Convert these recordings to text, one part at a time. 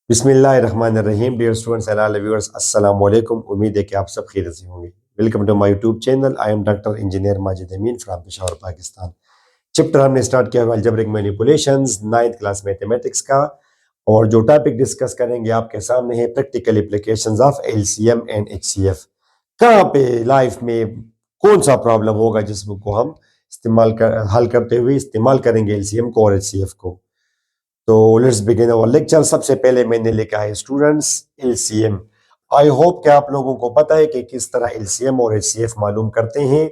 बिस्मिल्लाहिर्रहमानिर्रहीम। Dear students and all viewers, अस्सलाम वालेकुम। उम्मीद है कि आप सब खैरियत से होंगे। Welcome to my YouTube channel. I am doctor engineer Majid Amin from Peshawar, Pakistan. Chapter हमने स्टार्ट किया हुआ algebraic manipulations 9th class mathematics का, और जो टॉपिक डिस्कस करेंगे आपके सामने है practical applications of LCM and HCF. कहाँ पे लाइफ में कौन सा प्रॉब्लम होगा जिसको हम हल करते हुए इस्तेमाल करेंगे एलसीएम को और एचसीएफ को। तो लेट्स बिगिन अवर लेक्चर। सबसे पहले मैंने लिखा है स्टूडेंट्स एलसीएम। आई होप कि आप लोगों को पता है कि किस तरह एलसीएम और एचसीएफ मालूम करते हैं।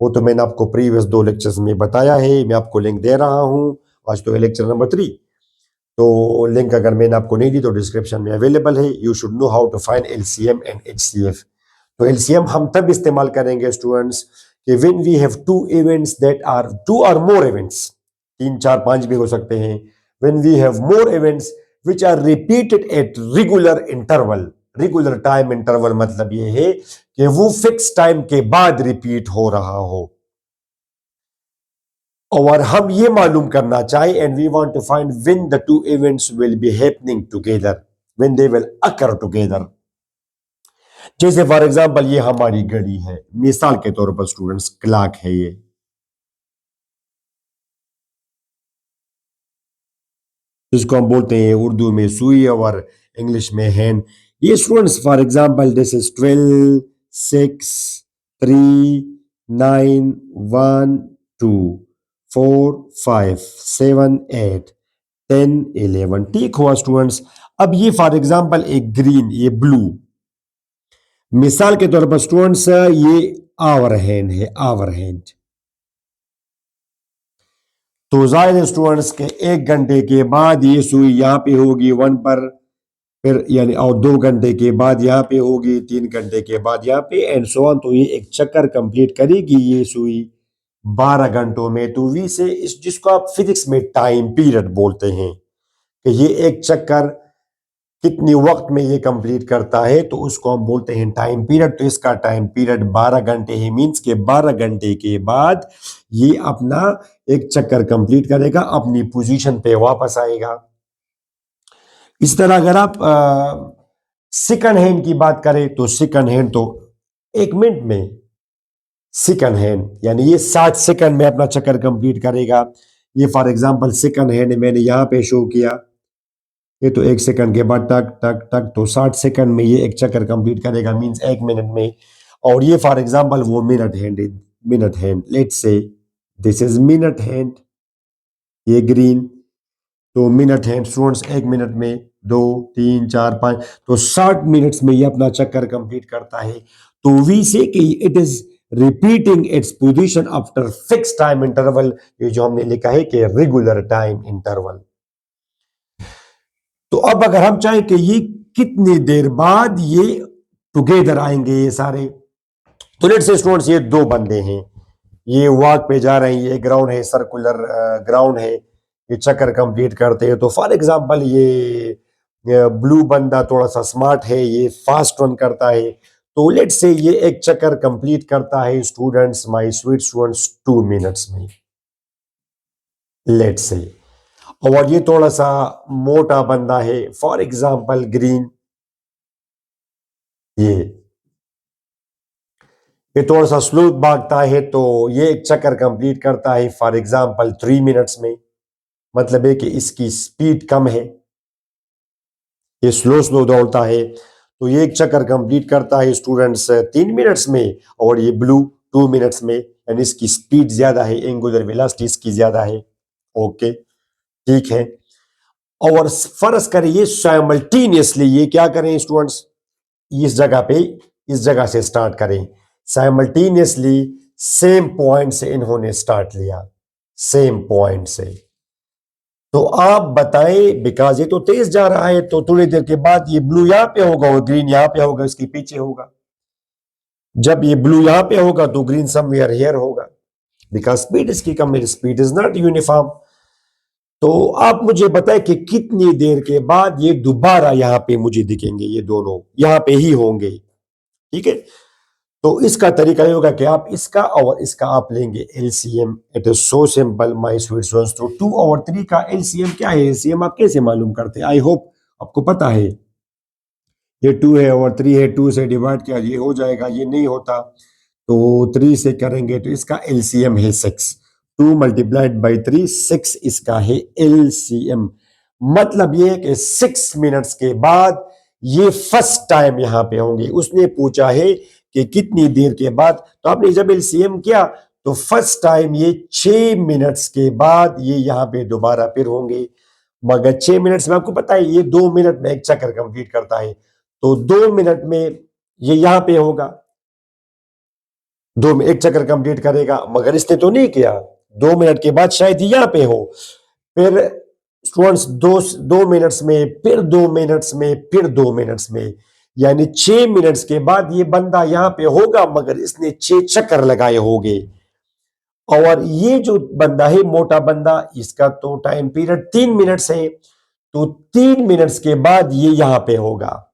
वो तो मैंने आपको प्रीवियस 2 लेक्चर्स में बताया है। मैं आपको लिंक दे रहा हूँ। आज तो है लेक्चर नंबर 3। तो लिंक अगर मैंने आपको नहीं दी तो डिस्क्रिप्शन में अवेलेबल है। You should know how to find LCM and HCF. तो एलसीएम हम तब इस्तेमाल करेंगे स्टूडेंट्स कि when we have two events that are 2 और मोर इवेंट्स, 3 4 5 भी हो सकते हैं। when we have more events which are repeated at regular interval। Regular time interval मतलब ये है कि वो फिक्स टाइम के बाद रिपीट हो रहा हो, और हम ये मालूम करना चाहें and we want to find when the two events will be happening together, when they will occur together. जैसे फॉर एग्जांपल ये हमारी घड़ी है, मिसाल के तौर पर स्टूडेंट्स क्लॉक है ये, जिसको हम बोलते हैं उर्दू में सुई और इंग्लिश में हैंड। ये students for example this is 12 6 3 9 1 2 4 5 7 8 10 11। ठीक हुआ स्टूडेंट्स। अब ये फॉर एग्जांपल एक ग्रीन, ये ब्लू, मिसाल के तौर पर स्टूडेंट्स ये आवर हैंड है, आवर हैंड। तो जाहिर स्टूडेंट्स के 1 घंटे के बाद ये सुई यहाँ पे होगी 1 पर, फिर यानी और 2 घंटे के बाद यहाँ पे होगी, 3 घंटे के बाद यहाँ पे, एंड सो ऑन। तो ये एक चक्कर कंप्लीट करेगी ये सुई 12 घंटों में। तो वी से इस जिसको आप फिजिक्स में टाइम पीरियड बोलते हैं कि ये एक चक्कर कितनी वक्त में ये कंप्लीट करता है, तो उसको हम बोलते हैं टाइम पीरियड। तो इसका टाइम पीरियड 12 घंटे है, मींस के 12 घंटे के बाद ये अपना एक चक्कर कंप्लीट करेगा, अपनी पोजीशन पे वापस आएगा। इस तरह अगर आप सेकंड हैंड की बात करें तो सेकंड हैंड तो 1 मिनट में, सेकंड हैंड यानी ये 60 सेकंड में अपना चक्कर कंप्लीट करेगा। ये फॉर एग्जांपल सेकंड हैंड मैंने यहाँ पे शो किया, ये तो 1 सेकंड के बाद टक टक टक, तो 60 सेकंड में ये एक चक्कर कंप्लीट करेगा, मींस 1 मिनट में। और ये फॉर एग्जांपल वो मिनट हैंड है, minute hand. Let's say this is minute hand, ये ग्रीन, तो मिनट हैंड स्टूडेंट्स 1 मिनट में 2 3 4 5, तो 60 मिनट्स में ये अपना चक्कर कंप्लीट करता है। तो वी से कि it is repeating its position after fix time interval. ये जो हमने लिखा है कि रेगुलर टाइम इंटरवल। तो अब अगर हम चाहें कि ये कितनी देर बाद ये टुगेदर आएंगे ये सारे, तो लेट्स से स्टूडेंट्स ये 2 बंदे हैं, ये वॉक पे जा रहे हैं, ये ग्राउंड है, सर्कुलर ग्राउंड है, ये चक्कर कंप्लीट करते हैं। तो फॉर एग्जांपल ये ब्लू बंदा थोड़ा सा स्मार्ट है, ये फास्ट रन करता है। तो लेट्स से ये एक चक्कर कंप्लीट करता है students, my sweet students, 2 minutes में, लेट्स से। और ये थोड़ा सा मोटा बंदा है, फॉर एग्जांपल ग्रीन, ये थोड़ा सा स्लो भागता है, तो ये एक चक्कर कंप्लीट करता है फॉर एग्जांपल 3 मिनट्स में। मतलब है कि इसकी स्पीड कम है, ये स्लो स्लो दौड़ता है, तो ये एक चक्कर कंप्लीट करता है स्टूडेंट्स 3 मिनट्स में, और ये ब्लू 2 मिनट्स में, यानी इसकी स्पीड ज्यादा है, एंगुलर वेलोसिटी इसकी ज्यादा है। ओके, ठीक है। और फर्ज करें ये साइमल्टेनियसली ये क्या करें स्टूडेंट्स, इस जगह पे, इस जगह से स्टार्ट करें, साइमल्टेनियसली सेम पॉइंट से इन्होंने स्टार्ट लिया, सेम पॉइंट से। तो आप बताएं, बिकॉज ये तो तेज जा रहा है, तो थोड़ी देर के बाद ये ब्लू यहां पे होगा और ग्रीन यहां पे होगा, इसके पीछे होगा। जब ये ब्लू यहां पे होगा तो ग्रीन समवेयर हियर होगा, बिकॉज स्पीड इसकी कम है, स्पीड इज नॉट यूनिफॉर्म। तो आप मुझे बताएं कि कितनी देर के बाद ये दोबारा यहां पे मुझे दिखेंगे, ये दोनों यहां पे ही होंगे। ठीक है, तो इसका तरीका ये होगा कि आप इसका और इसका आप लेंगे LCM. It is so simple my sweet students. तो 2 और 3 का एलसीएम क्या है, एलसीएम आप कैसे मालूम करते हैं? आई होप आपको पता है ये 2 है और 3 है, 2 से डिवाइड किया ये हो जाएगा, ये नहीं होता तो 3 से करेंगे तो इसका एलसीएम है 6। 2 मल्टीप्लाइड बाई 3 6 इसका है एलसीएम। मतलब ये कि 6 मिनट्स के बाद ये फर्स्ट टाइम यहां पे होंगे। उसने पूछा है कि कितनी देर के बाद, तो आपने जब एलसीएम किया तो फर्स्ट टाइम ये 6 मिनट्स के बाद ये यहां पे दोबारा फिर होंगे। मगर 6 मिनट्स में आपको पता है ये 2 मिनट में एक चक्कर कंप्लीट करता है, तो 2 मिनट में ये यहां पे होगा, 2 में एक चक्कर कंप्लीट करेगा। मगर इसने तो नहीं किया, 2 मिनट के बाद शायद यहां पे हो। फिर स्टूडेंट्स 2 मिनट्स में, फिर 2 मिनट्स में, फिर 2 मिनट्स में, यानी 6 मिनट्स के बाद ये बंदा यहां पे होगा, मगर इसने 6 चक्कर लगाए होंगे। और ये जो बंदा है मोटा बंदा, इसका तो टाइम पीरियड 3 मिनट्स है, तो 3 मिनट्स के बाद ये यहां पे होगा।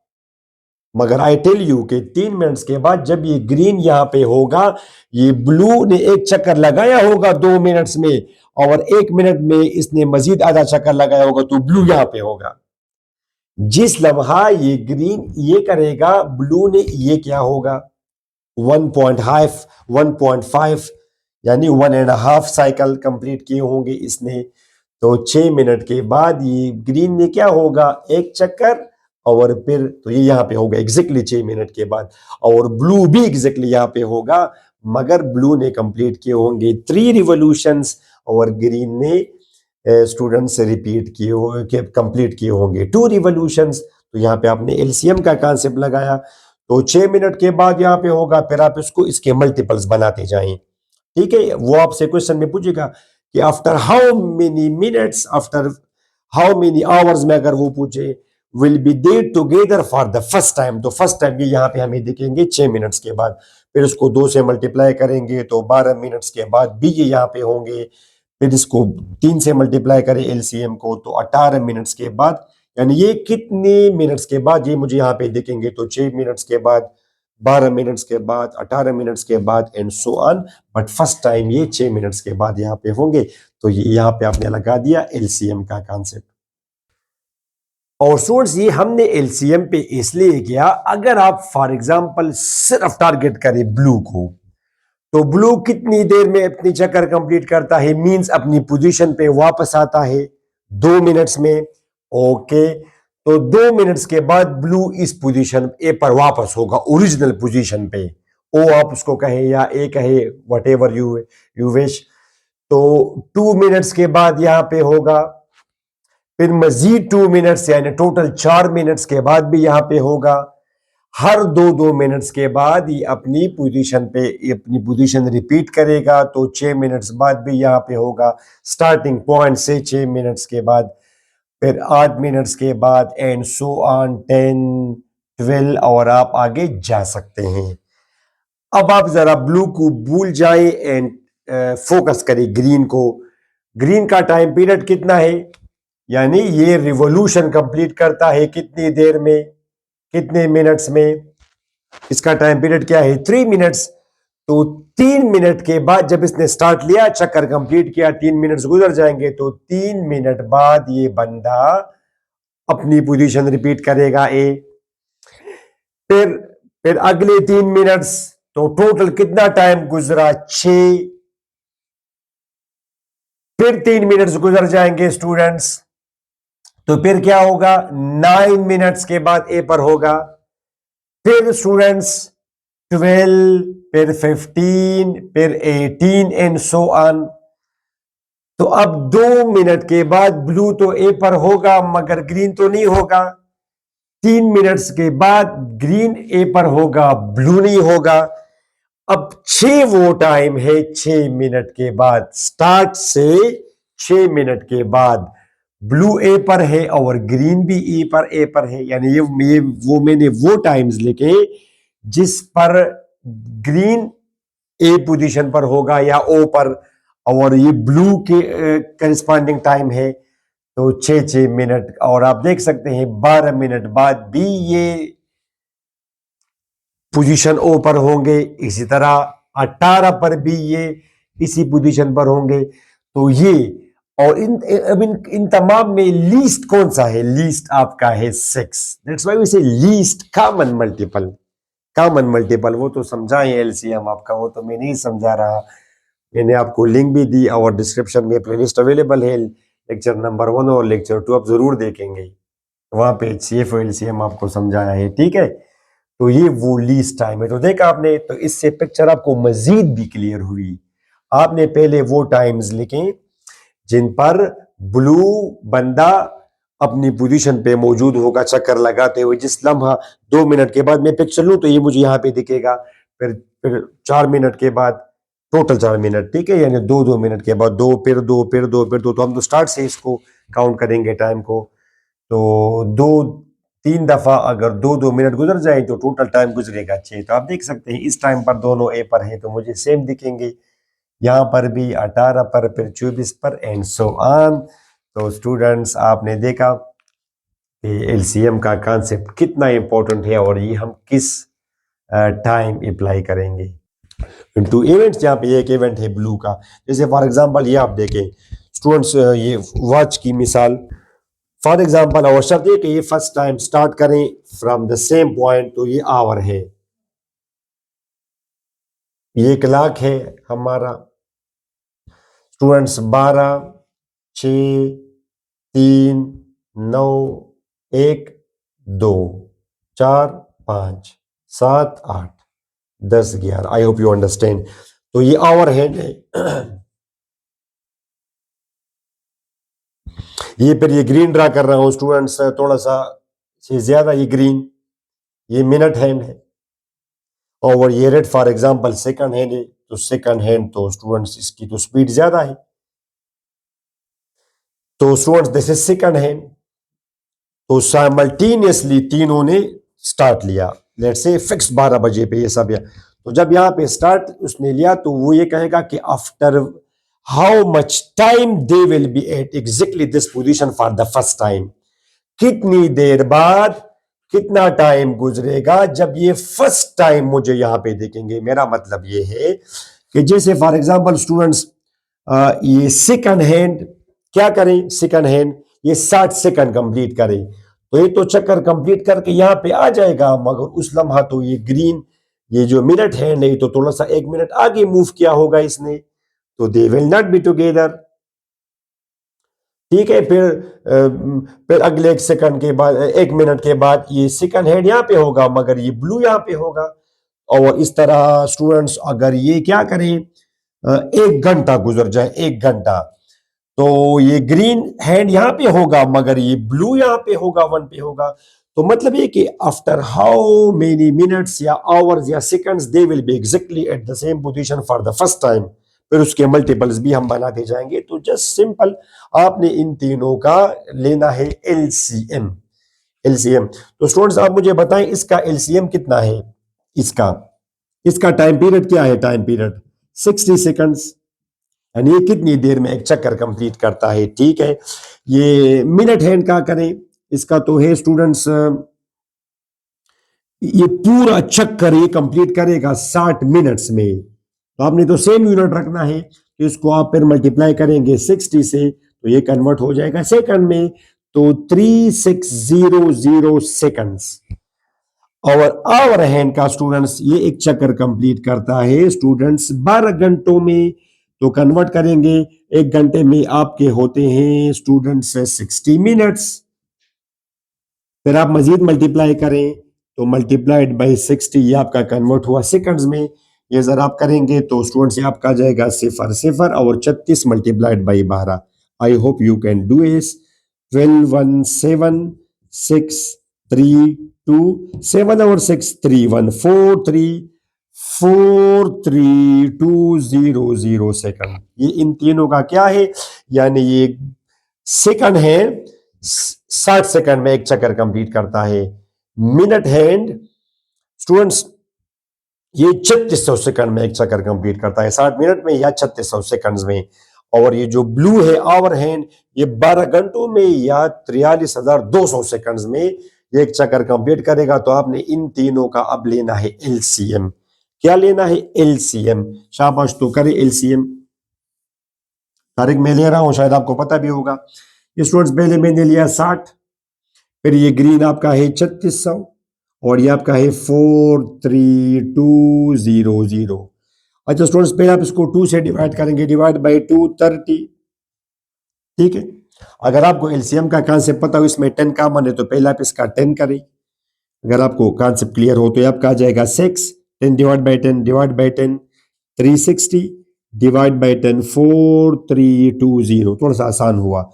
मगर आई टेल यू कि 3 मिनट्स के बाद जब ये ग्रीन यहां पे होगा, ये ब्लू ने एक चक्कर लगाया होगा 2 मिनट्स में, और 1 मिनट में इसने मजीद आधा चक्कर लगाया होगा, तो ब्लू यहां पे होगा। जिस लम्हा ये ग्रीन ये करेगा, ब्लू ने ये क्या होगा 1.5 यानी 1.5 साइकिल कंप्लीट किए होंगे इसने। तो 6 मिनट के बाद ये ग्रीन ने क्या होगा, एक चक्कर, और फिर तो ये यहां पे होगा एग्जैक्टली 6 मिनट के बाद। और ब्लू भी एग्जैक्टली यहां पे होगा, मगर ब्लू ने कंप्लीट किए होंगे 3 रिवोल्यूशंस, और ग्रीन ने स्टूडेंट से रिपीट किए होंगे, कंप्लीट किए होंगे 2 रिवोल्यूशंस। तो यहाँ पे आपने एलसीएम का कॉन्सेप्ट लगाया, तो 6 मिनट के बाद यहाँ पे होगा, फिर आप इसको इसके मल्टीपल्स बनाते जाएं। ठीक है, वो आपसे क्वेश्चन में पूछेगा कि after how many minutes, after how many hours में अगर वो पूछे will be they together for the first time, तो फर्स्ट टाइम ये यहाँ पे हमें दिखेंगे 6 मिनट्स के बाद। फिर उसको 2 से मल्टीप्लाई करेंगे तो 12 मिनट्स के बाद भी ये यहाँ पे होंगे। फिर इसको 3 से मल्टीप्लाई करें एलसीएम को तो 18 मिनट्स के बाद, यानी ये कितने मिनट्स के बाद ये मुझे यहाँ पे दिखेंगे, तो 6 मिनट्स के बाद, 12 मिनट्स के बाद, 18 मिनट्स के बाद, and so on. But first time ये 6 मिनट्स के बाद यहाँ पे होंगे। तो ये यहाँ पे आपने लगा दिया एलसीएम का कॉन्सेप्ट। और सोर्स ये हमने एलसीएम पे इसलिए किया, अगर आप फॉर एग्जांपल सिर्फ टारगेट करें ब्लू को, तो ब्लू कितनी देर में अपनी चक्कर कंप्लीट करता है, मींस अपनी पोजीशन पे वापस आता है 2 मिनट्स में। ओके, तो 2 मिनट्स के बाद ब्लू इस पोजीशन ए पर वापस होगा, ओरिजिनल पोजीशन पे। ओ आप उसको कहे या ए कहे, वट एवर यू विश। तो 2 मिनट्स के बाद यहां पे होगा, फिर मजीद 2 मिनट्स यानी टोटल 4 मिनट्स के बाद भी यहां पे होगा। हर 2-2 मिनट्स के बाद ये अपनी पोजीशन पे अपनी पोजीशन रिपीट करेगा, तो 6 मिनट्स बाद भी यहां पे होगा, स्टार्टिंग पॉइंट से 6 मिनट्स के बाद, फिर 8 मिनट्स के बाद, एंड सो ऑन 10 12, और आप आगे जा सकते हैं। अब आप जरा ब्लू को भूल जाए एंड फोकस करें ग्रीन को। ग्रीन का टाइम पीरियड कितना है, यानी ये रिवॉल्यूशन कंप्लीट करता है कितनी देर में, कितने मिनट्स में, इसका टाइम पीरियड क्या है 3 मिनट्स। तो 3 मिनट के बाद जब इसने स्टार्ट लिया, चक्कर कंप्लीट किया, 3 मिनट्स गुजर जाएंगे, तो 3 मिनट बाद ये बंदा अपनी पोजीशन रिपीट करेगा ए। फिर फिर अगले 3 मिनट्स, तो टोटल कितना टाइम गुजरा 6। फिर 3 मिनट्स गुजर जाएंगे स्टूडेंट्स, तो फिर क्या होगा 9 मिनट्स के बाद ए पर होगा। फिर स्टूडेंट्स 12, फिर 15, फिर 18, एंड सो ऑन। तो अब 2 मिनट के बाद ब्लू तो ए पर होगा, मगर ग्रीन तो नहीं होगा। 3 मिनट्स के बाद ग्रीन ए पर होगा, ब्लू नहीं होगा। अब 6 वो टाइम है 6 मिनट के बाद, स्टार्ट से 6 मिनट के बाद ब्लू ए पर है और ग्रीन भी ए पर है, यानी ये वो मैंने वो टाइम्स लिखे जिस पर ग्रीन ए पोजीशन पर होगा या ओ पर, और ये ब्लू के करस्पॉन्डिंग टाइम है, तो 6-6 मिनट। और आप देख सकते हैं 12 मिनट बाद भी ये पोजीशन ओ पर होंगे, इसी तरह 18 पर भी ये इसी पोजीशन पर होंगे। तो ये और इन तमाम में लीस्ट कौन सा है? लीस्ट आपका है 6। दैट्स व्हाई वी से least common multiple. Common multiple वो तो समझाएं एलसीएम आपका, वो तो मैं नहीं समझा रहा। मैंने आपको लिंक भी दी और डिस्क्रिप्शन में प्लेलिस्ट अवेलेबल है, लेक्चर नंबर 1 और लेक्चर 2 आप जरूर देखेंगे, वहां पे एचसीएफ और एलसीएम आपको समझाया है। ठीक है, तो ये वो लीस्ट टाइम है। तो देखा आपने, तो इससे पिक्चर आपको मजीद भी क्लियर हुई। आपने पहले वो टाइम्स लिखे जिन पर ब्लू बंदा अपनी पोजीशन पे मौजूद होगा चक्कर लगाते हुए। जिस लम्हा 2 मिनट के बाद मैं पिक्चर लूं तो ये मुझे यहाँ पे दिखेगा। फिर 4 मिनट के बाद, टोटल 4 मिनट, ठीक है, यानी 2-2 मिनट के बाद 2, फिर 2, फिर 2, फिर 2। तो हम तो स्टार्ट से इसको काउंट करेंगे टाइम को। तो 2-3 दफा अगर 2-2 मिनट गुजर जाए तो टोटल टाइम गुजरेगा 6। तो आप देख सकते हैं इस टाइम पर दोनों ए पर है तो मुझे सेम दिखेंगे, यहाँ पर भी 18 पर, फिर 24 पर, एंड सो ऑन। तो स्टूडेंट्स आपने देखा कि एलसीएम का कॉन्सेप्ट कितना इंपॉर्टेंट है और ये हम किस टाइम अप्लाई करेंगे इनटू इवेंट्स। यहाँ पे एक इवेंट है ब्लू का, जैसे फॉर एग्जांपल ये आप देखें स्टूडेंट्स, ये वॉच की मिसाल फॉर एग्जांपल, और शर्त ये कि ये फर्स्ट टाइम स्टार्ट करें फ्रॉम द सेम पॉइंट। तो ये आवर है, ये क्लॉक है हमारा students. 12, 6, 3, 9, 1, 2, 4, 5, 7, 8, 10, 11। I hope you understand. तो ये आवर हैंड है। ये फिर ये ग्रीन ड्रा कर रहा हूं स्टूडेंट्स, थोड़ा सा ज्यादा ये ग्रीन, ये मिनट हैंड है। और ये red for example second hand है। तो सेकंड हैंड तो स्टूडेंट्स इसकी तो स्पीड ज्यादा है। तो students this is second hand. तो साइमल्टेनियसली तीनों ने स्टार्ट लिया, लेट्स से फिक्स 12 बजे पे ये सब। तो जब यहाँ पे स्टार्ट उसने लिया तो वो ये कहेगा कि after how much time they will be at exactly this position for the first time. कितनी देर बाद, कितना टाइम गुजरेगा जब ये फर्स्ट टाइम मुझे यहां पे देखेंगे। मेरा मतलब ये है कि जैसे फॉर एग्जांपल स्टूडेंट्स, ये सेकंड हैंड क्या करें, सेकंड हैंड ये 60 सेकंड कंप्लीट करें तो ये तो चक्कर कंप्लीट करके यहां पे आ जाएगा, मगर उस लम्हा तो ये ग्रीन, ये जो मिनट हैंड है तो थोड़ा सा 1 मिनट आगे मूव किया होगा इसने, तो they will not be together. ठीक है, फिर अगले 1 सेकंड के बाद, 1 मिनट के बाद ये सेकंड हैंड यहाँ पे होगा मगर ये ब्लू यहाँ पे होगा। और इस तरह स्टूडेंट्स अगर ये क्या करें, 1 घंटा गुजर जाए, 1 घंटा, तो ये ग्रीन हैंड यहाँ पे होगा मगर ये ब्लू यहाँ पे होगा, 1 पे होगा। तो मतलब ये कि आफ्टर हाउ मेनी मिनट्स या आवर्स या seconds they will B exactly at the same position for the first time. फिर उसके मल्टीपल्स भी हम बनाते जाएंगे। तो जस्ट सिंपल आपने इन तीनों का लेना है एलसीएम। एलसीएम तो स्टूडेंट्स आप मुझे बताएं इसका एलसीएम कितना है। इसका इसका टाइम पीरियड क्या है? टाइम पीरियड 60 सेकंड्स, यानी ये कितनी देर में एक चक्कर कंप्लीट करता है। ठीक है, ये मिनट हैंड का करें, इसका तो है स्टूडेंट्स, ये पूरा चक्कर ये कंप्लीट करेगा 60 मिनट्स में। तो आपने तो सेम यूनिट रखना है, तो इसको आप फिर मल्टीप्लाई करेंगे 60 से तो ये कन्वर्ट हो जाएगा सेकंड में। तो 3600 सेकंड्स। और आवर हैंड का स्टूडेंट्स ये एक चक्कर कंप्लीट करता है स्टूडेंट्स 12 घंटों में। तो कन्वर्ट करेंगे 1 घंटे में आपके होते हैं स्टूडेंट्स 60 मिनट्स। फिर आप मजीद मल्टीप्लाई करें तो मल्टीप्लाइड बाई 60 ये आपका कन्वर्ट हुआ सेकंड्स में। ये जरा आप करेंगे तो स्टूडेंट्स ये आपका जाएगा 0 और 36 multiplied by 12। I hope you can do इस। 12 1 7 6 3 2 7 और 6 3 1 4 3 4 3 2 0 0 सेकंड। ये इन तीनों का क्या है, यानी ये सेकंड है 60 सेकंड में एक चक्कर कंप्लीट करता है। मिनट हैंड स्टूडेंट्स ये 3600 सेकंड में एक चक्कर कंप्लीट करता है, 60 मिनट में या 3600 सेकंड्स में। और ये जो ब्लू है आवर हैंड ये 12 घंटों में या 43,200 सेकंड्स में ये एक चक्कर कंप्लीट करेगा। तो आपने इन तीनों का अब लेना है एलसीएम। क्या लेना है? एलसीएम। शाबाश, तो करें एलसीएम। तारीख मैं ले रहा हूं, शायद आपको पता भी होगा। स्टूडेंट्स पहले मैंने लिया 60, फिर ये ग्रीन आपका है 3600 और ये आपका है 43200। अच्छा स्टूडेंट्स, पहले आप इसको 2 से डिवाइड करेंगे, डिवाइड बाई 2 30। ठीक है, अगर आपको एलसीएम का कॉन्सेप्ट पता हो, इसमें 10 कॉमन है, तो पहले आप इसका 10 करें। अगर आपको कॉन्सेप्ट क्लियर हो तो ये आपका आ जाएगा 6, 10 divide by 10 divide by 10 360 divide by 10 4320। थोड़ा सा आसान हुआ।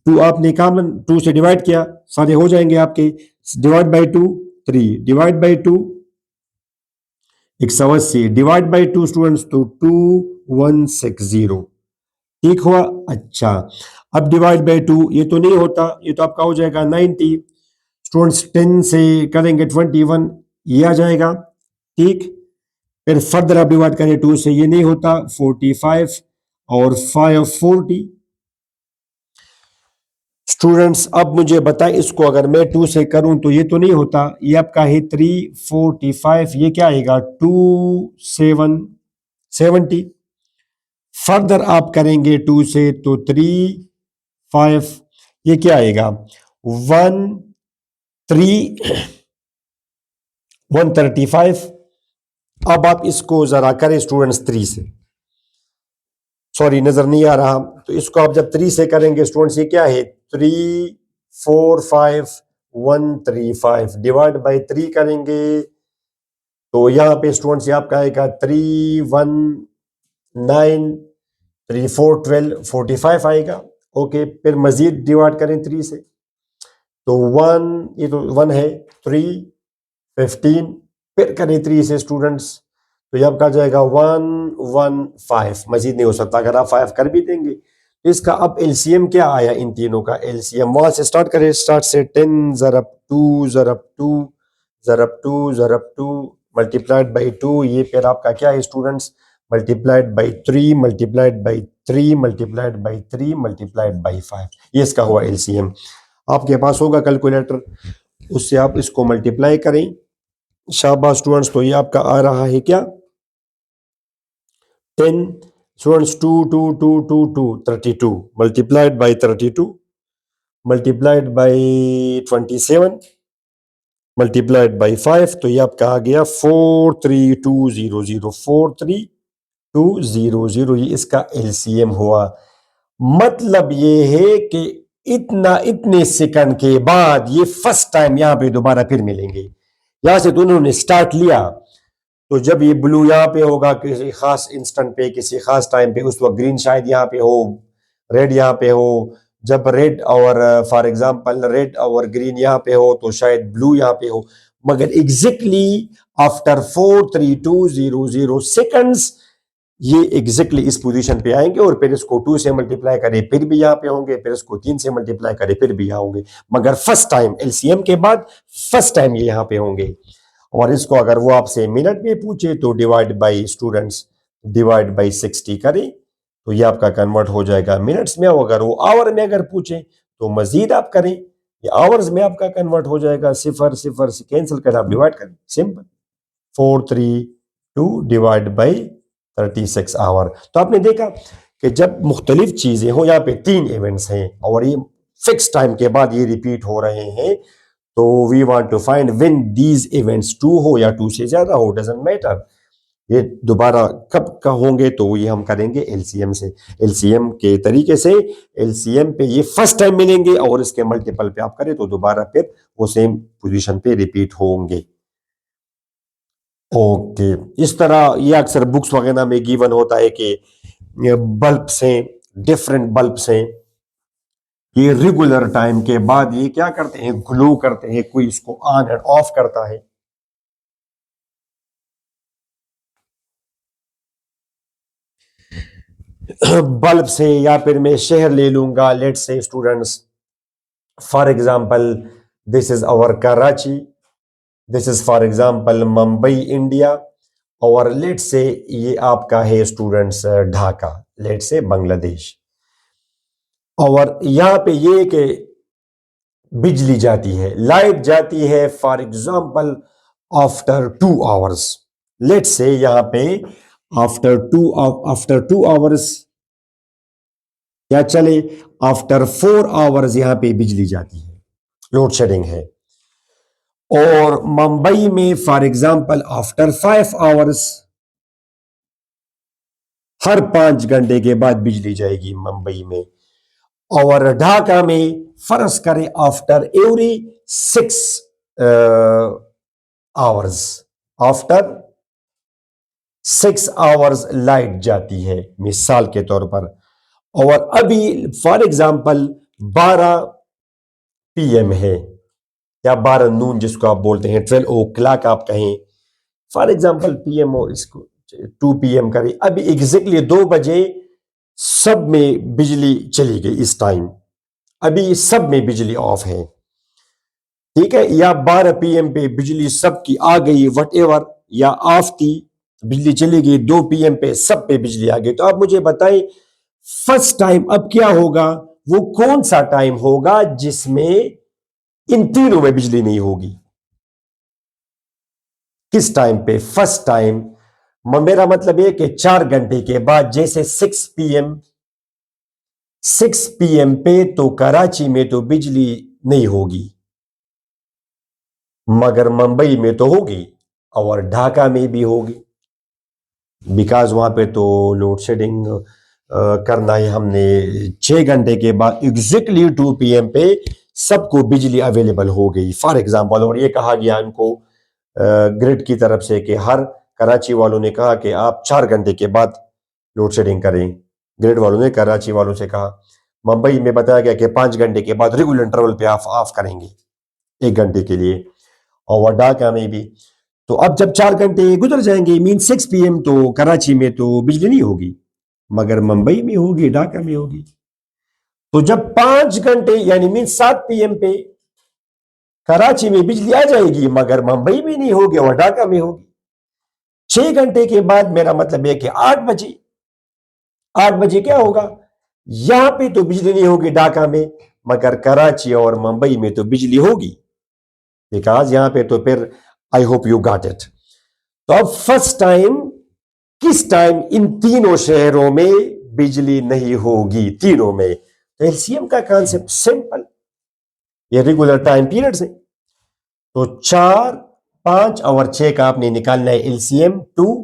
2 आपने कॉमन 2 से डिवाइड किया, सारे हो जाएंगे आपके। Divide by 2 3 divide by 2 180 divide by 2 students तो 2160। ठीक हुआ। अच्छा, अब डिवाइड बाई 2 ये तो नहीं होता, ये तो आपका हो जाएगा 90। स्टूडेंट्स 10 से करेंगे 21, ये आ जाएगा। ठीक, फिर फर्दर आप डिवाइड करें 2 से, ये नहीं होता, 45 और 5 40। स्टूडेंट्स अब मुझे बताएं, इसको अगर मैं 2 से करूं तो ये तो नहीं होता, ये आपका है 345, ये क्या आएगा 2770। फर्दर आप करेंगे 2 से तो 35, ये क्या आएगा 135। अब आप इसको जरा करें स्टूडेंट्स 3 से, सॉरी नजर नहीं आ रहा, तो इसको आप जब 3 से करेंगे स्टूडेंट्स, ये क्या है 345135 डिवाइड बाई 3 करेंगे, तो यहाँ पे स्टूडेंट्स ये आपका आएगा 319 3412 45 आएगा। ओके, फिर मजीद डिवाइड करें 3 से, तो 1, ये तो 1 है, 315, फिर करें 3 से स्टूडेंट्स, तो ये आपका आ जाएगा 115। मजीद नहीं हो सकता, अगर आप 5 कर भी देंगे तो इसका अब एलसीएम क्या आया इन तीनों का एलसीएम, वहां से स्टार्ट करें, स्टार्ट से 10 ज़रब 2 ज़रब 2 ज़रब 2 ज़रब 2 मल्टीप्लाइड बाई 2, ये फिर आपका क्या है students, multiplied by 3 multiplied by 3 multiplied by 3 multiplied by 5, ये इसका हुआ एलसीएम। आपके पास होगा कैलकुलेटर, उससे आप इसको मल्टीप्लाई करें। शाबाश स्टूडेंट्स, तो ये आपका आ रहा है क्या 10 students 2 2 2 2 2 32 multiplied by 32 multiplied by 27 multiplied by 5, तो ये आपका आ गया 43200 43200, ये इसका एलसीएम हुआ। मतलब ये है कि इतने सेकंड के बाद ये फर्स्ट टाइम यहां पे दोबारा फिर मिलेंगे। यहां से दोनों ने स्टार्ट लिया, तो जब ये ब्लू यहाँ पे होगा किसी खास इंस्टेंट पे, किसी खास टाइम पे, उस वक्त ग्रीन शायद यहाँ पे हो, रेड यहाँ पे हो। जब रेड और फॉर एग्जांपल रेड और ग्रीन यहाँ पे हो तो शायद ब्लू यहाँ पे हो, मगर एग्जैक्टली आफ्टर 43200 सेकंड्स ये एग्जैक्टली इस पोजीशन पे आएंगे, और फिर इसको 2 से मल्टीप्लाई करें फिर भी यहाँ पे होंगे, फिर इसको 3 से मल्टीप्लाई करें फिर भी यहाँ होंगे, मगर फर्स्ट टाइम एलसीएम के बाद फर्स्ट टाइम ये यहाँ पे होंगे। और इसको अगर वो आपसे मिनट में पूछे तो divide by students divide by 60 करें, तो ये आपका कन्वर्ट हो जाएगा मिनट्स में। अगर वो आवर में अगर पूछे तो मजीद आप करें, ये आवर्स में आपका कन्वर्ट हो जाएगा, सिफर सिफर से कैंसिल कर आप डिवाइड करें, सिंपल 432 डिवाइड बाई 36 आवर। तो आपने देखा कि जब मुख्तलिफ चीजें हो, यहाँ पे 3 इवेंट्स हैं और ये फिक्स टाइम के बाद ये रिपीट हो रहे हैं, तो we want to find when these events 2 हो या 2 से ज्यादा हो, डजंट मैटर, ये दोबारा कब का होंगे, तो ये हम करेंगे एलसीएम से। एलसीएम के तरीके से एलसीएम पे ये फर्स्ट टाइम मिलेंगे और इसके मल्टीपल पे आप करें तो दोबारा फिर वो सेम पोजीशन पे रिपीट होंगे। ओके, इस तरह ये अक्सर बुक्स वगैरह में गिवन होता है कि बल्ब्स हैं, डिफरेंट बल्ब्स हैं, ये रेगुलर टाइम के बाद ये क्या करते हैं, ग्लो करते हैं, कोई इसको ऑन एंड ऑफ करता है। बल्ब से, या फिर मैं शहर ले लूंगा, let's say students for example this is our Karachi, this is for example Mumbai India, और लेट्स से ये आपका है students Dhaka, let's say Bangladesh. और यहां पे ये कि बिजली जाती है, लाइट जाती है for example after 2 hours, let's say यहां पे आफ्टर 2 आवर्स क्या चले, आफ्टर 4 आवर्स यहां पे बिजली जाती है, लोड शेडिंग है। और मुंबई में फॉर एग्जांपल आफ्टर 5 आवर्स, हर 5 घंटे के बाद बिजली जाएगी मुंबई में। और ढाका में फर्ज करें after every 6 hours, after 6 hours light जाती है, मिसाल के तौर पर। और अभी फॉर एग्जांपल 12 PM है, या 12 नून जिसको आप बोलते हैं, 12 o'clock आप कहें, फॉर एग्जांपल PM, और इसको 2 PM करें। अभी एग्जैक्टली 2 बजे सब में बिजली चली गई इस टाइम, अभी सब में बिजली ऑफ है, ठीक है। या 12 PM पे बिजली सबकी आ गई वट, या ऑफ थी, बिजली चली गई 2 PM पे सब पे बिजली आ गई। तो आप मुझे बताएं फर्स्ट टाइम अब क्या होगा, वो कौन सा टाइम होगा जिसमें इन तीनों में बिजली नहीं होगी? किस टाइम पे फर्स्ट टाइम? मेरा मतलब है कि 4 घंटे के बाद, जैसे 6 PM पे तो कराची में तो बिजली नहीं होगी, मगर मुंबई में तो होगी और ढाका में भी होगी, बिकॉज वहां पे तो लोड शेडिंग करना है हमने। 6 घंटे के बाद एग्जैक्टली 2 PM पे सबको बिजली अवेलेबल हो गई फॉर एग्जांपल। और ये कहा गया इनको ग्रिड की तरफ से कि हर कराची वालों ने कहा कि आप 4 घंटे के बाद लोड शेडिंग करें, ग्रिड वालों ने कराची वालों से कहा। मुंबई में बताया गया कि 5 घंटे के बाद रेगुलर इंटरवल पे ऑफ करेंगे 1 घंटे के लिए, और ढाका में भी। तो अब जब 4 घंटे गुजर जाएंगे मीन 6 PM, तो कराची में तो बिजली नहीं होगी, मगर मुंबई में होगी, ढाका में होगी। तो जब 5 घंटे यानी मीन 7 PM पे कराची में बिजली आ जाएगी, मगर मुंबई में नहीं होगी और ढाका में होगी। 6 घंटे के बाद मेरा मतलब है कि 8 बजे, 8 बजे क्या होगा, यहां पे तो बिजली नहीं होगी ढाका में, मगर कराची और मुंबई में तो बिजली होगी, बिकॉज यहां पे तो फिर आई होप यू गॉट इट। तो अब फर्स्ट टाइम किस टाइम इन तीनों शहरों में बिजली नहीं होगी, तीनों में? तो एलसीएम का कॉन्सेप्ट सिंपल, ये रेगुलर टाइम पीरियड है। तो 4, 5 और 6 का आपने निकालना है एलसीएम 2,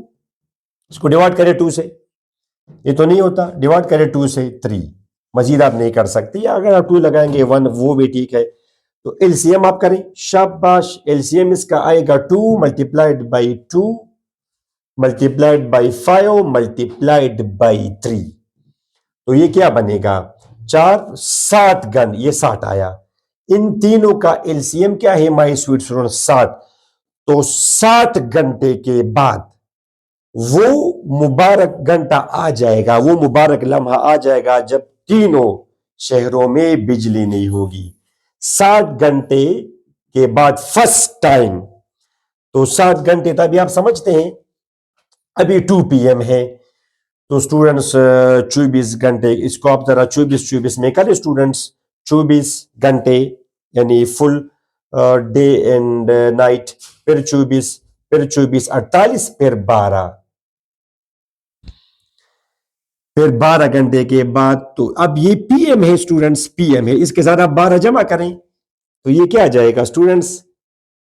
इसको डिवाइड करें 2 से, ये तो नहीं होता, डिवाइड करें 2 से 3, मजीद आप नहीं कर सकते, या अगर आप 2 लगाएंगे 1 वो भी ठीक है। तो एलसीएम आप करें, शाबाश, एलसीएम इसका आएगा 2 multiplied by 2 multiplied by 5 multiplied by 3। तो ये क्या बनेगा, 4, 7 घन, ये 60 आया। इन तीनों का एलसीएम क्या है माय स्वीट स्टूडेंट, 60। तो 60 घंटे के बाद वो मुबारक घंटा आ जाएगा, वो मुबारक लम्हा आ जाएगा जब तीनों शहरों में बिजली नहीं होगी। 60 घंटे के बाद फर्स्ट टाइम, तो 60 घंटे तभी आप समझते हैं अभी 2 PM है, तो स्टूडेंट्स 24 घंटे, इसको आप जरा 24 में करें स्टूडेंट्स, 24 घंटे यानी फुल डे एंड नाइट, फिर 24, फिर 24 48, फिर 12 घंटे के बाद। तो अब ये PM है स्टूडेंट्स, PM है, इसके साथ आप 12 जमा करें तो ये क्या आ जाएगा स्टूडेंट्स,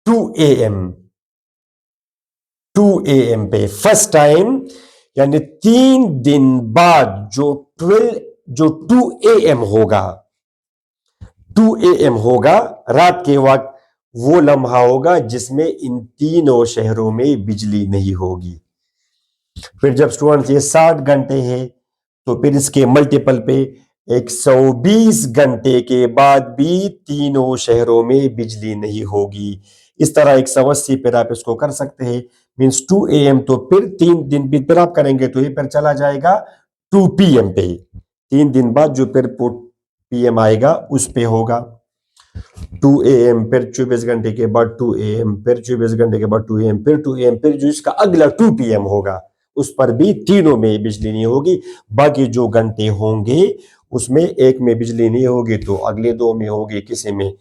2 AM। 2 AM पे फर्स्ट टाइम, यानी 3 दिन बाद जो 2 AM होगा, 2 AM होगा रात के वक्त, वो लम्हा होगा जिसमें इन तीनों शहरों में बिजली नहीं होगी। फिर जब स्टूडेंट्स ये 60 घंटे हैं, तो फिर इसके मल्टीपल पे 120 घंटे के बाद भी तीनों शहरों में बिजली नहीं होगी। इस तरह 180 फिर आप इसको कर सकते हैं, मीन्स 2 AM, तो फिर 3 दिन भी फिर आप करेंगे तो ये फिर चला जाएगा 2 PM पे। 3 दिन बाद जो फिर PM आएगा उस पे होगा 2 AM, फिर 24 घंटे के बाद 2 AM, फिर 24 घंटे के बाद 2 AM, फिर 2 AM, फिर जो इसका अगला 2 PM होगा उस पर भी तीनों में बिजली नहीं होगी। बाकी जो घंटे होंगे उसमें एक में बिजली नहीं होगी तो अगले 2 में होगी, किसी में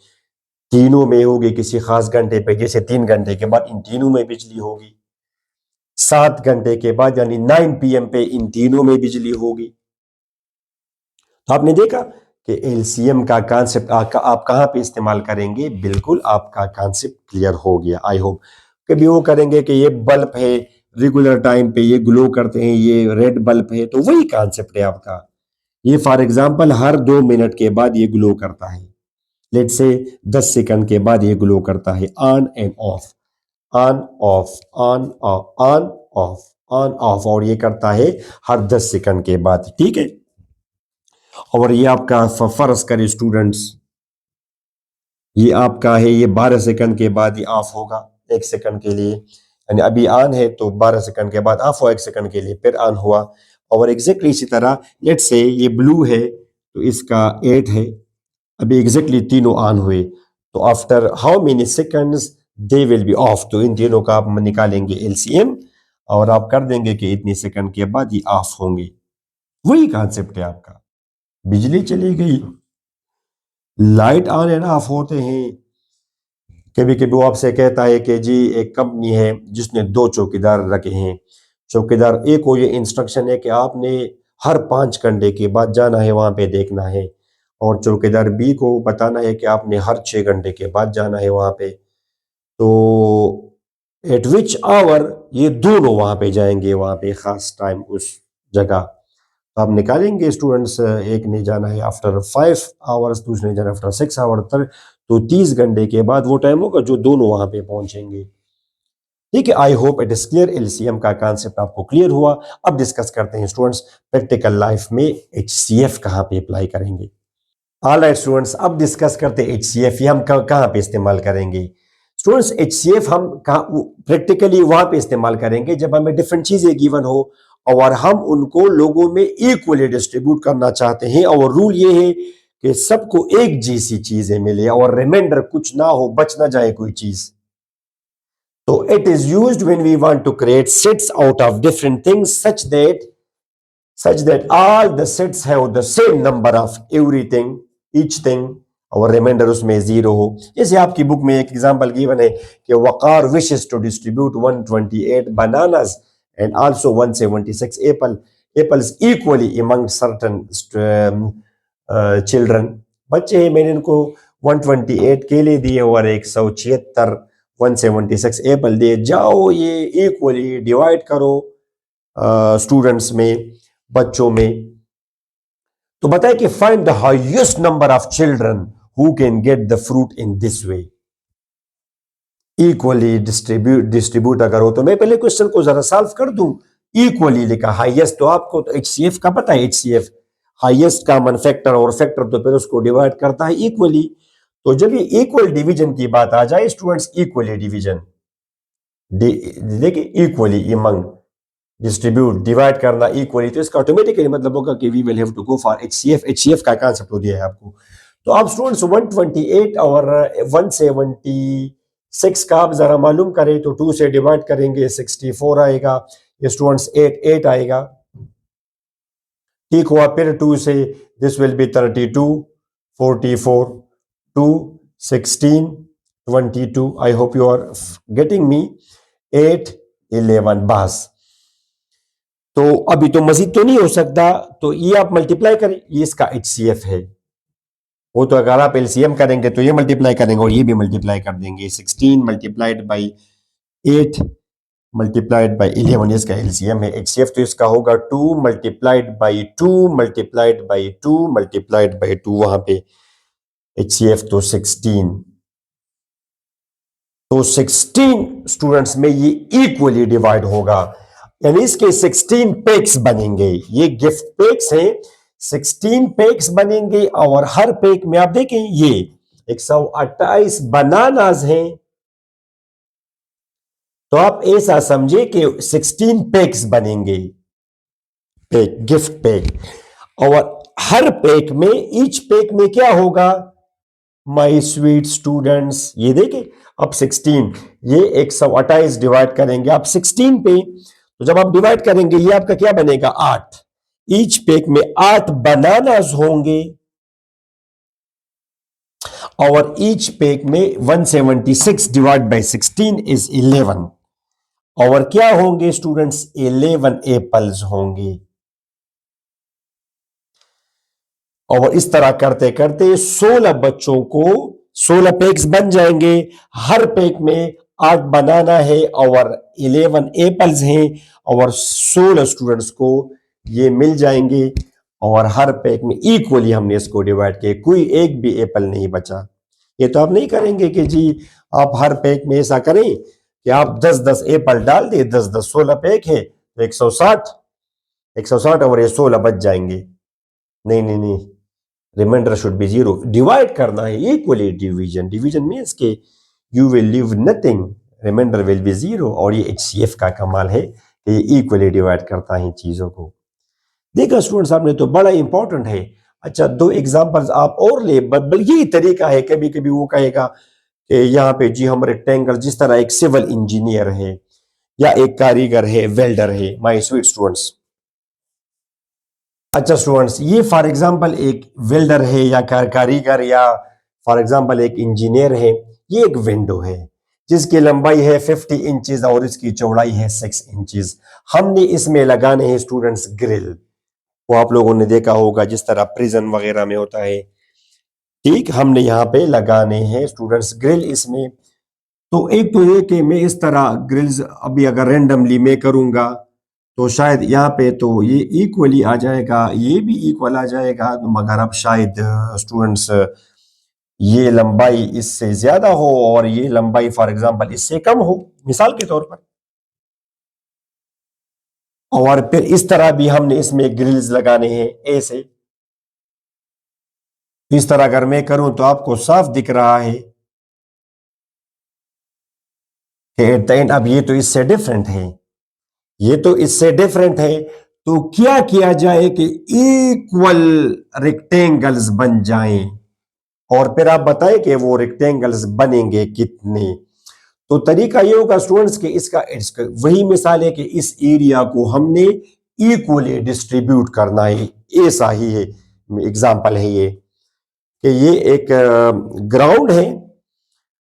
तीनों में होगी, किसी खास घंटे पे जैसे 3 घंटे के बाद इन तीनों में बिजली होगी। 7 घंटे के बाद यानी 9 PM पे इन तीनों में बिजली होगी। तो आपने देखा कि एलसीएम का कॉन्सेप्ट आप कहाँ पे इस्तेमाल करेंगे। बिल्कुल आपका कॉन्सेप्ट क्लियर हो गया आई होप। कभी वो करेंगे कि ये बल्ब है, रेगुलर टाइम पे ये ग्लो करते हैं, ये रेड बल्ब है, तो वही कॉन्सेप्ट है आपका। ये फॉर एग्जांपल हर 2 मिनट के बाद ये ग्लो करता है, लेट्स से 10 सेकंड के बाद ये ग्लो करता है, on end of, on off, on off, on off, on off, और ये करता है हर 10 सेकंड के बाद, ठीक है। और ये आपका फर्ज करें स्टूडेंट्स, ये आपका है, ये 12 सेकंड के बाद ये ऑफ होगा 1 सेकंड के लिए, यानी अभी ऑन है तो 12 सेकंड के बाद ऑफ हुआ 1 सेकंड के लिए, फिर ऑन हुआ। और एग्जैक्टली इसी तरह लेट्स से ये ब्लू है तो इसका 8 है, अभी एग्जैक्टली तीनों ऑन हुए, तो after how many seconds they will B of, तो इन तीनों का आप निकालेंगे एलसीएम और आप कर देंगे कि इतने सेकंड के बाद ये ऑफ होंगे। वही कॉन्सेप्ट है आपका। बिजली चली गई, लाइट ऑन एंड ऑफ होते हैं। कभी कभी वो आपसे कहता है कि जी एक कंपनी है जिसने 2 चौकीदार रखे हैं, चौकीदार ए को ये इंस्ट्रक्शन है कि आपने हर 5 घंटे के बाद जाना है वहां पे देखना है, और चौकीदार बी को बताना है कि आपने हर 6 घंटे के बाद जाना है वहां पे। तो एट विच आवर ये दोनों वहां पे जाएंगे, वहां पे खास टाइम उस जगह। तो आप निकालेंगे स्टूडेंट्स, एक ने जाना है आफ्टर 5 आवर्स, दूसरे ने जाना आफ्टर 6 आवर तक, तो 30 घंटे के बाद वो टाइम होगा जो दोनों वहां पे पहुंचेंगे। ठीक है, I hope it is clear, LCM का कॉन्सेप्ट आपको क्लियर हुआ। अब डिस्कस करते हैं स्टूडेंट्स प्रैक्टिकल लाइफ में एचसीएफ कहाँ पे अप्लाई करेंगे। ऑल राइट स्टूडेंट्स, अब डिस्कस करते हैं एचसीएफ, ये हम कहाँ पे इस्तेमाल करेंगे। स्टूडेंट्स एचसीएफ हम प्रैक्टिकली वहां पे इस्तेमाल करेंगे जब हमें डिफरेंट चीजें गिवन हो और हम उनको लोगों में इक्वली डिस्ट्रीब्यूट करना चाहते हैं, और रूल ये है कि सबको एक जैसी चीजें मिले और रिमाइंडर कुछ ना हो, बच ना जाए कोई चीज। तो it is used when we want to create sets out of different things such that all the sets have the same number of everything, each thing, और रिमाइंडर उसमें 0 हो। जैसे आपकी बुक में एक एग्जांपल गिवन है कि Waqar wishes to distribute 128 bananas and also 176 apples equally among certain children. बच्चे हैं, मैंने इनको 128 केले दिए और 176 176 एप्पल दिए, जाओ ये इक्वली डिवाइड करो स्टूडेंट्स में, बच्चों में। तो बताए कि find the highest number of children who can get the fruit in this way, equally distribute अगर हो। तो मैं पहले क्वेश्चन को जरा सॉल्व कर दूं। इक्वली लिखा, हाईएस्ट तो आपको तो एचसीएफ का पता है, एचसीएफ हाईएस्ट कॉमन फैक्टर, और फैक्टर तो फिर उसको डिवाइड करता है इक्वली। तो जब ये इक्वल डिवीजन की बात आ जाए स्टूडेंट्स, इक्वली डिवीजन, देखिए इक्वली इमंग, डिस्ट्रीब्यूट डिवाइड करना इक्वली, तो इसका ऑटोमेटिकली मतलब होगा कि we will have to go for HCF. HCF का कांसेप्ट हो दिया है आपको। तो आप स्टूडेंट्स 128 और 176 का आप जरा मालूम करें, तो 2 से डिवाइड करेंगे 64 आएगा, ये स्टूडेंट्स 8 आएगा। ठीक हुआ, फिर 2 से this will be 32 44 2 16 22, I hope you are getting me, 8 11 बस। तो अभी तो मजीद तो नहीं हो सकता, तो ये आप मल्टीप्लाई करें, ये इसका एचसीएफ है। वो तो अगर आप एलसीएम करेंगे तो ये मल्टीप्लाई करेंगे और ये भी मल्टीप्लाई कर देंगे, 16 मल्टीप्लाइड बाई 8 मल्टीप्लाइड बाई 11, इसका एलसीएम है। एचसीएफ तो इसका होगा 2 multiplied by 2 multiplied by 2 multiplied by 2, वहां पे एचसीएफ तो 16। तो 16 स्टूडेंट्स में ये इक्वली डिवाइड होगा, यानी इसके 16 पैक्स बनेंगे। ये गिफ्ट पैक्स हैं, 16 पैक्स बनेंगे, और हर पैक में आप देखें ये 128 बनानास हैं। तो आप ऐसा समझे कि 16 पैक्स बनेंगे, पैक, गिफ्ट पैक, और हर पैक में, ईच पैक में क्या होगा, माई स्वीट स्टूडेंट्स, ये देखें अब 16, ये 128 डिवाइड करेंगे आप 16 पे, तो जब आप डिवाइड करेंगे ये आपका क्या बनेगा, 8। ईच पैक में 8 बनानास होंगे, और ईच पैक में 176 डिवाइड बाई 16 इज 11, और क्या होंगे स्टूडेंट्स, 11 एप्पल्स होंगे। और इस तरह करते करते 16 बच्चों को 16 पैक्स बन जाएंगे। हर पैक में 8 बनाना है और 11 एप्पल्स हैं और 16 स्टूडेंट्स को ये मिल जाएंगे और हर पैक में इक्वली हमने इसको डिवाइड किया, कोई एक भी एप्पल नहीं बचा। ये तो आप नहीं करेंगे कि जी आप हर पैक में ऐसा करें कि आप 10-10 एप्पल डाल दे, 10-10 16 पैक है तो 160 और ये 16 बच जाएंगे। नहीं नहीं नहीं, reminder should be zero. Divide करना है इक्वली, डिवीजन मीन्स के you will leave nothing, reminder will be zero. और ये HCF का कमाल है कि ये इक्वली डिवाइड करता है चीजों को। देखा स्टूडेंट्स आपने, तो बड़ा इंपॉर्टेंट है। अच्छा 2 एग्जांपल्स आप और ले, बल यही तरीका है। कभी कभी वो कहेगा कि यहाँ पे जी हम रेक्टेंगल, जिस तरह एक सिविल इंजीनियर है या एक कारीगर है, वेल्डर है, माय स्वीट स्टूडेंट्स। अच्छा स्टूडेंट्स, ये फॉर एग्जांपल एक वेल्डर है या कारीगर या फॉर एग्जांपल एक इंजीनियर है। ये एक विंडो है जिसकी लंबाई है 50 इंचेस और इसकी चौड़ाई है 6 इंचेस। हमने इसमें लगाने हैं स्टूडेंट्स ग्रिल। वो आप लोगों ने देखा होगा जिस तरह प्रिजन वगैरह में होता है, ठीक। हमने यहाँ पे लगाने हैं स्टूडेंट्स ग्रिल इसमें। तो एक तो ये कि मैं इस तरह ग्रिल्स अभी अगर रेंडमली मैं करूंगा तो शायद यहाँ पे तो ये इक्वली आ जाएगा, ये भी इक्वल आ जाएगा, मगर अब शायद स्टूडेंट्स ये लंबाई इससे ज्यादा हो और ये लंबाई फॉर एग्जांपल इससे कम हो, मिसाल के तौर पर। और फिर इस तरह भी हमने इसमें ग्रिल्स लगाने हैं ऐसे। इस तरह अगर मैं करूं तो आपको साफ दिख रहा है कि एट द एंड अब ये तो इससे डिफरेंट है, ये तो इससे डिफरेंट है। तो क्या किया जाए कि इक्वल रेक्टेंगल्स बन जाएं और फिर आप बताएं कि वो रेक्टेंगल्स बनेंगे कितने। तो तरीका ये होगा स्टूडेंट्स के इसका वही मिसाल है कि इस एरिया को हमने इक्वली डिस्ट्रीब्यूट करना है। ऐसा ही है एग्जांपल है ये कि ये एक ग्राउंड है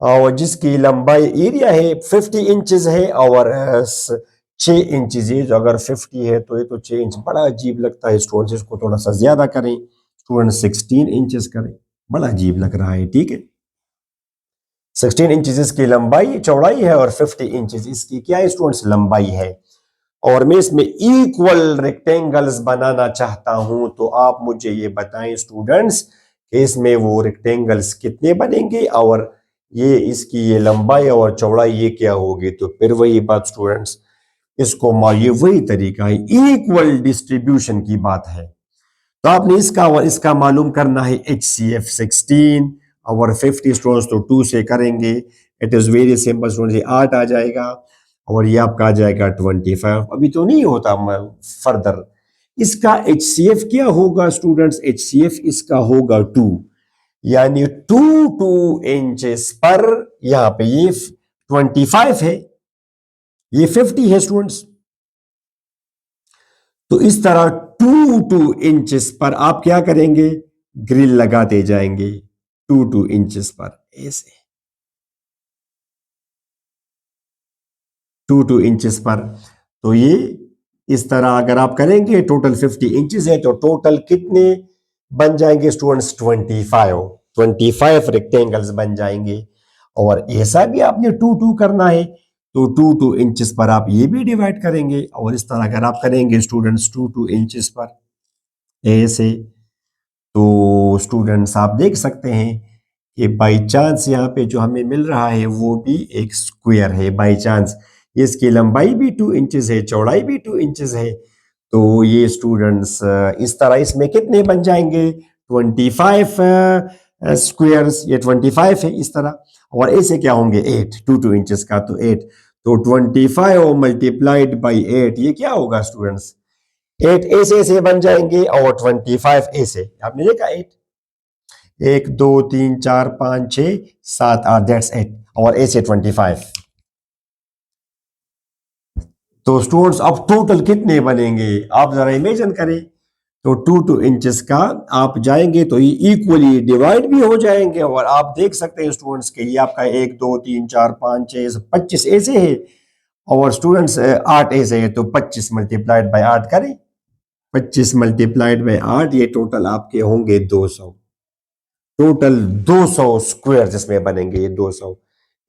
और जिसकी लंबाई एरिया है 50 इंचेस है और 6 इंचेस है। जो अगर 50 है तो ये तो 6 इंच बड़ा अजीब लगता है स्टूडेंट्स, इसको थोड़ा सा ज्यादा करें स्टूडेंट, 16 इंचेस करें, बड़ा अजीब लग रहा है, ठीक है। 16 इंचेस इसकी लंबाई चौड़ाई है और 50 इंचेस इसकी क्या है स्टूडेंट्स, लंबाई है। और मैं इसमें इक्वल रेक्टेंगल्स बनाना चाहता हूं तो आप मुझे ये बताएं स्टूडेंट्स कि इसमें वो रेक्टेंगल्स कितने बनेंगे और ये इसकी ये लंबाई और चौड़ाई ये क्या होगी। तो फिर वही बात स्टूडेंट्स, इसको ये वही तरीका है, इक्वल डिस्ट्रीब्यूशन की बात है। तो आपने इसका और इसका मालूम करना है। HCF 16 और 50 स्टूडेंट्स तो 2 से करेंगे। It is very simple students, ये 8 आ जाएगा और ये आपका आ जाएगा 25। अभी तो नहीं होता फर्दर। इसका HCF क्या होगा स्टूडेंट्स, HCF इसका होगा 2, यानी 2 इंचेस पर। यहां पे ये 25 है, ये 50 है स्टूडेंट्स। तो इस तरह 2 इंचेस पर आप क्या करेंगे, ग्रिल लगाते जाएंगे 2 इंचेस पर ऐसे, 2 इंचेस पर। तो ये इस तरह अगर आप करेंगे टोटल 50 इंचेस है तो टोटल कितने बन जाएंगे स्टूडेंट्स, 25 रेक्टेंगल्स बन जाएंगे। और ऐसा भी आपने 2 करना है तो 2 इंचेस पर आप ये भी डिवाइड करेंगे और इस तरह अगर आप करेंगे स्टूडेंट्स 2 इंचेस पर ऐसे, तो स्टूडेंट्स आप देख सकते हैं कि बाई चांस यहाँ पे जो हमें मिल रहा है वो भी एक स्क्वायर है बाई चांस। इसकी लंबाई भी 2 इंचेस है, चौड़ाई भी 2 इंचेस है। तो ये स्टूडेंट्स इस तरह इसमें कितने बन जाएंगे, 25 स्क्वायर्स, ये 25 है इस तरह। और ऐसे क्या होंगे 8, 2 इंचेस का तो 8, तो 25 मल्टीप्लाइड बाई 8 ये क्या होगा स्टूडेंट्स, 8 ऐसे ऐसे बन जाएंगे और 25 ऐसे। आपने देखा 8, 1 2 3 4 5 6 7 8, दैट्स 8 और ऐसे 25। तो स्टूडेंट्स अब टोटल कितने बनेंगे आप जरा इमेजिन करें। तो 2 इंचेस का आप जाएंगे तो ये इक्वली डिवाइड भी हो जाएंगे और आप देख सकते हैं स्टूडेंट्स के ये आपका 1 2 3 4 5 6 25 ऐसे है और स्टूडेंट्स 8 ऐसे है। तो 25 मल्टीप्लाइड बाय 8 करें 25 मल्टीप्लाइड बाई 8, ये टोटल आपके होंगे 200। टोटल 200 स्क्वायर जिसमें बनेंगे ये 200।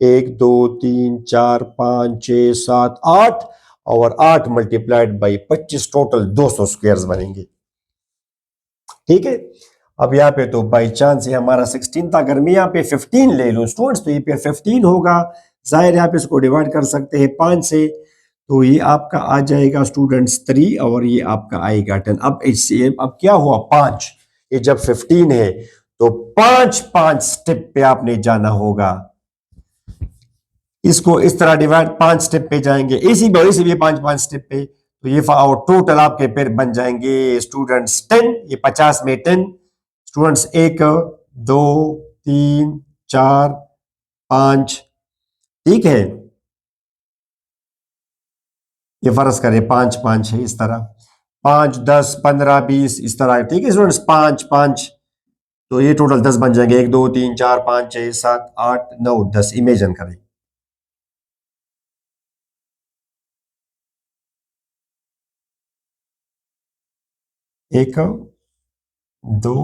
1 2 3 4 5 6 7 8 और 8 मल्टीप्लाइड बाई 25, टोटल 200 स्क्वायर बनेंगे। ठीक है। अब यहाँ पे तो बाई चांस है हमारा 16 था, अगर मैं यहाँ पे 15 ले लूं स्टूडेंट्स तो ये पे 15 होगा। जाहिर यहाँ पे इसको डिवाइड कर सकते हैं 5 से, तो ये आपका आ जाएगा स्टूडेंट्स 3 और ये आपका आएगा 10। अब HCF अब क्या हुआ 5, ये जब 15 है तो 5 स्टेप पे आपने जाना होगा। इसको इस तरह डिवाइड 5 स्टेप पे जाएंगे, इसी भी 5 स्टेप पे, तो ये टोटल आपके फिर बन जाएंगे स्टूडेंट्स 10। ये 50 में 10 स्टूडेंट्स 1 2 3 4 5, ठीक है। ये फर्ज करें 5 है इस तरह, 5 10 15 20 इस तरह, ठीक है स्टूडेंट्स 5 तो ये टोटल 10 बन जाएंगे। 1 2 3 4 5 6 7 8 9 10। इमेजिन करें 1 2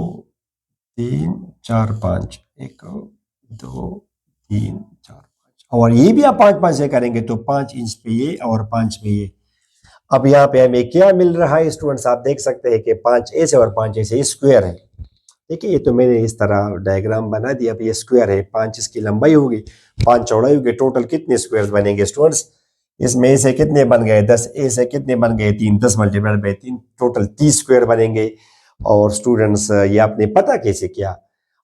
3 4 5, 1 2 3 4 5, और ये भी आप 5 से करेंगे तो 5 इंच पे ये और 5 में ये। अब यहाँ पे हमें क्या मिल रहा है स्टूडेंट्स, आप देख सकते हैं कि 5 ऐसे और 5 ऐसे स्क्वायर है। देखिए ये तो मैंने इस तरह डायग्राम बना दिया। अब ये स्क्वायर है, 5 इसकी लंबाई होगी, 5 चौड़ाई होगी, टोटल कितने स्क्वायर बनेंगे स्टूडेंट्स? इसमें से कितने बन गए 10, ए से कितने बन गए 3, 10 मल्टीप्लाइड बाई 3, टोटल 30 स्क्वायर बनेंगे। और स्टूडेंट्स ये आपने पता कैसे किया?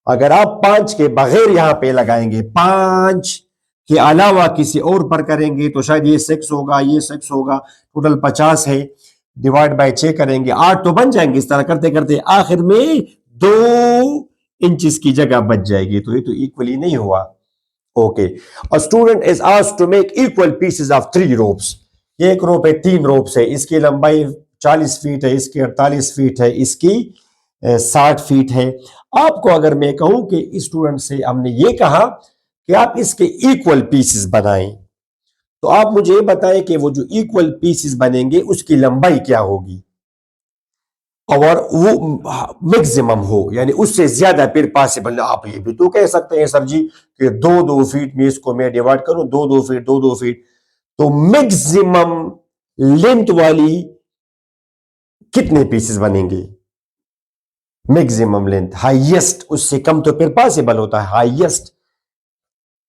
अगर आप 5 के बगैर यहाँ पे लगाएंगे, 5 के अलावा किसी और पर करेंगे तो शायद ये 6 होगा, ये 6 होगा, टोटल 50 है। डिवाइड बाय 6 करेंगे, 8 तो बन जाएंगे। इस तरह करते करते आखिर में 2 इंचेस की जगह बच जाएगी, तो ये तो इक्वली नहीं हुआ। Okay, a student is asked to make equal pieces of 3 ropes. ये एक रोप है, 3 रोप्स है, इसकी लंबाई 40 फीट है, इसकी 48 फीट है, इसकी 60 फीट है। आपको अगर मैं कहूं कि स्टूडेंट से हमने ये कहा कि आप इसके इक्वल पीसेस बनाएं, तो आप मुझे बताएं कि वो जो इक्वल पीसेस बनेंगे उसकी लंबाई क्या होगी और वो मैक्सिमम हो, यानी उससे ज्यादा फिर पॉसिबल। आप ये भी तो कह सकते हैं सर जी कि 2-2 फीट में इसको मैं डिवाइड करूं, 2-2 फीट 2-2 फीट, तो मैक्सिमम लेंथ वाली कितने पीसेस बनेंगे? मैक्सिमम लेंथ, हाईएस्ट, उससे कम तो फिर पॉसिबल होता है, हाईएस्ट।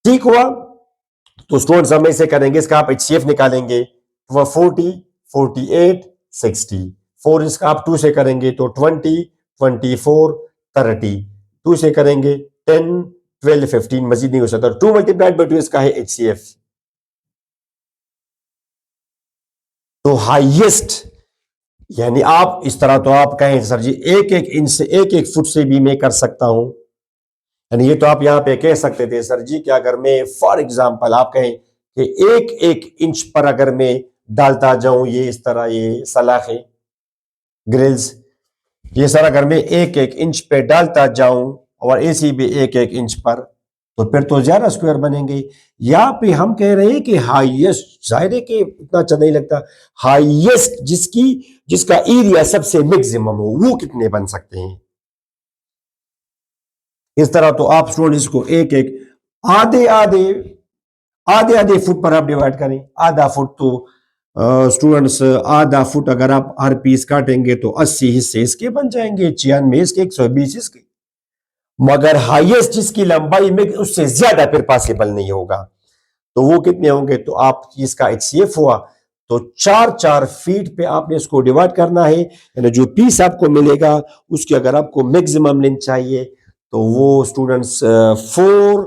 ठीक हुआ। तो स्टूडेंट्स हम ऐसे करेंगे, इसका आप HCF निकालेंगे, वह 40 48 60, 4 इसका आप 2 से करेंगे तो 20 24 30, 2 से करेंगे 10 12 15, मजीद नहीं हो सकता। 2 मल्टीप्लाइड बाई 2 इसका है HCF। तो हाईएस्ट, यानी आप इस तरह तो आप कहें सर जी 1-1 इंच से 1-1 फुट से भी मैं कर सकता हूं, यानी ये तो आप यहां पे कह सकते थे सर जी कि अगर मैं फॉर एग्जांपल आप कहें कि 1-1 इंच पर अगर मैं डालता जाऊं ये इस तरह ये सलाखें ग्रिल्स, ये सर अगर मैं 1-1 इंच पे डालता जाऊं और एसी भी 1-1 इंच पर, तो फिर तो ज्यादा स्क्वायर बनेंगे। यहाँ पे हम कह रहे हैं कि हाईएस्ट, जाहिर है कि इतना अच्छा नहीं लगता, हाईएस्ट जिसका एरिया सबसे मैक्सिमम हो वो कितने बन सकते हैं? इस तरह तो आप स्टूडेंट इसको 1-1 आधे आधे आधे आधे फुट पर आप डिवाइड करें। आधा फुट तो स्टूडेंट्स आधा फुट अगर आप हर पीस काटेंगे तो 80 हिस्से इसके बन जाएंगे, 96 इसके, 120 इसके। मगर हाईएस्ट जिसकी लंबाई में उससे ज्यादा फिर पॉसिबल नहीं होगा, तो वो कितने होंगे? तो आप इसका HCF हुआ तो 4-4 फीट पे आपने इसको डिवाइड करना है, यानी जो पीस आपको मिलेगा उसकी अगर आपको मैक्सिमम लेंथ चाहिए तो वो स्टूडेंट्स 4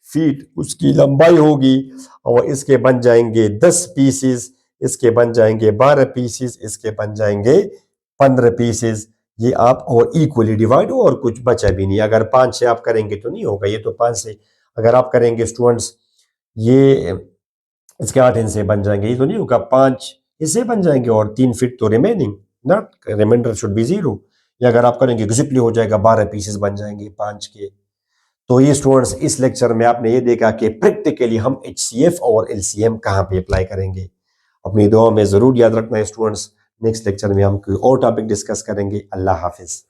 फीट उसकी लंबाई होगी, और इसके बन जाएंगे 10 पीसेस, इसके बन जाएंगे 12 पीसेस, इसके बन जाएंगे 15 पीसेस। ये आप और इक्वली डिवाइड हो और कुछ बचा भी नहीं। अगर 5 से आप करेंगे तो नहीं होगा, ये तो 5 से अगर आप करेंगे स्टूडेंट्स ये इसके 8 हिस्से बन जाएंगे, ये तो नहीं होगा, 5 हिस्से बन जाएंगे और 3 फीट तो remaining, not reminder should be 0। या अगर आप करेंगे सिंपली हो जाएगा, 12 पीसेस बन जाएंगे 5 के। तो ये स्टूडेंट्स इस लेक्चर में आपने ये देखा कि प्रैक्टिकली हम HCF और LCM कहाँ पे अप्लाई करेंगे। अपनी दुआ में जरूर याद रखना है स्टूडेंट्स। नेक्स्ट लेक्चर में हम कोई और टॉपिक डिस्कस करेंगे। अल्लाह हाफिज़।